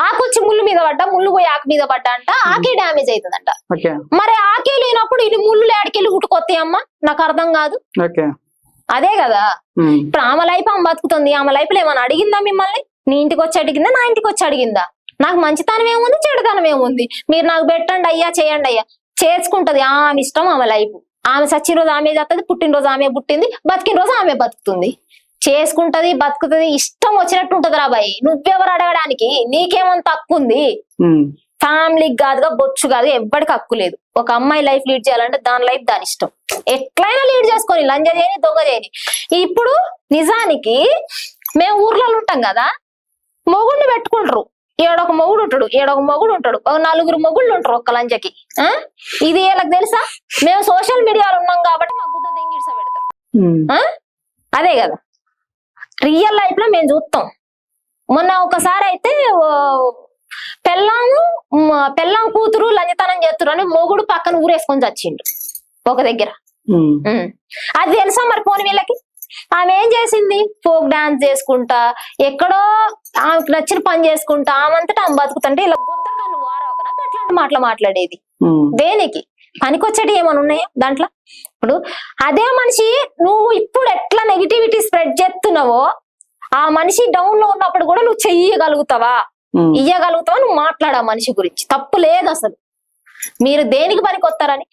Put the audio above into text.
ఆకొచ్చి ముళ్ళు మీద పడ్డా, ముళ్ళు పోయి ఆకు మీద పడ్డా అంట, ఆకే డ్యామేజ్ అవుతుందంట. మరి ఆకే లేనప్పుడు ఇన్ని ముళ్ళు ఏడికెళ్ళి ఉట్టుకొస్తాయి అమ్మ, నాకు అర్థం కాదు. అదే కదా, ఇప్పుడు ఆమె లైఫ్ ఆమె బతుకుతుంది. ఆమె లైఫ్ లో ఏమైనా అడిగిందా మిమ్మల్ని? నీ ఇంటికి వచ్చి అడిగిందా, నా ఇంటికి వచ్చి అడిగిందా? నాకు మంచితనం ఏముంది, చెడుతనం ఏముంది? మీరు నాకు పెట్టండి అయ్యా, చేయండి అయ్యా, చేసుకుంటది. ఆమె ఇష్టం, ఆమె లైఫ్. ఆమె సచ్చిన రోజు ఆమె చేస్తుంది, పుట్టినరోజు ఆమె పుట్టింది, బతికిన రోజు ఆమె బతుకుతుంది. చేసుకుంటది, బతుకుతుంది, ఇష్టం వచ్చినట్టు ఉంటది రా బాయ్. నువ్వెవరు అడగడానికి? నీకేమంత హక్కు ఉంది? ఫ్యామిలీకి కాదుగా, బొచ్చు కాదు, ఎవ్వడికి హక్కు లేదు. ఒక అమ్మాయి లైఫ్ లీడ్ చేయాలంటే దాని లైఫ్ దాని ఇష్టం, ఎట్లయినా లీడ్ చేసుకొని, లంజ చేయని, దొంగ చేయని. ఇప్పుడు నిజానికి మేము ఊర్లలో ఉంటాం కదా, మొగుడిని పెట్టుకుంటారు. ఏడొక మొగుడు ఉంటాడు, ఏడొక మొగుడు ఉంటాడు, ఒక 4 మొగుళ్ళు ఉంటారు ఒక్క లంజకి. ఇది వీళ్ళకి తెలుసా? మేము సోషల్ మీడియాలో ఉన్నాం కాబట్టి మా గుద్ద దెంగిడ్స పెడతాం. అదే కదా రియల్ లైఫ్ లో మేము చూస్తాం. మొన్న ఒకసారి అయితే పెళ్ళాం కూతురు లంజతనం చేస్తురు అని మొగుడు పక్కన ఊరేసుకొని చచ్చిండు ఒక దగ్గర. అది తెలుసా మరి పోని వీళ్ళకి? ఆమె ఏం చేసింది? ఫోక్ డాన్స్ చేసుకుంటా, ఎక్కడో ఆమెకు నచ్చిన పని చేసుకుంటా, ఆమెంతటా ఆమె బతుకుతుంటే ఇలా కొత్త కన్ను వారాకనా అట్లాంటి మాటలు మాట్లాడేది. దేనికి? పనికొచ్చేటి ఏమైనా ఉన్నాయా దాంట్లో? ఇప్పుడు అదే మనిషి నువ్వు ఇప్పుడు ఎట్లా నెగిటివిటీ స్ప్రెడ్ చేస్తున్నావో, ఆ మనిషి డౌన్ లో ఉన్నప్పుడు కూడా నువ్వు చెయ్యగలుగుతావా, ఇయ్యగలుగుతావా, నువ్వు మాట్లాడా మనిషి గురించి. తప్పు లేదు అసలు. మీరు దేనికి పనికొస్తారని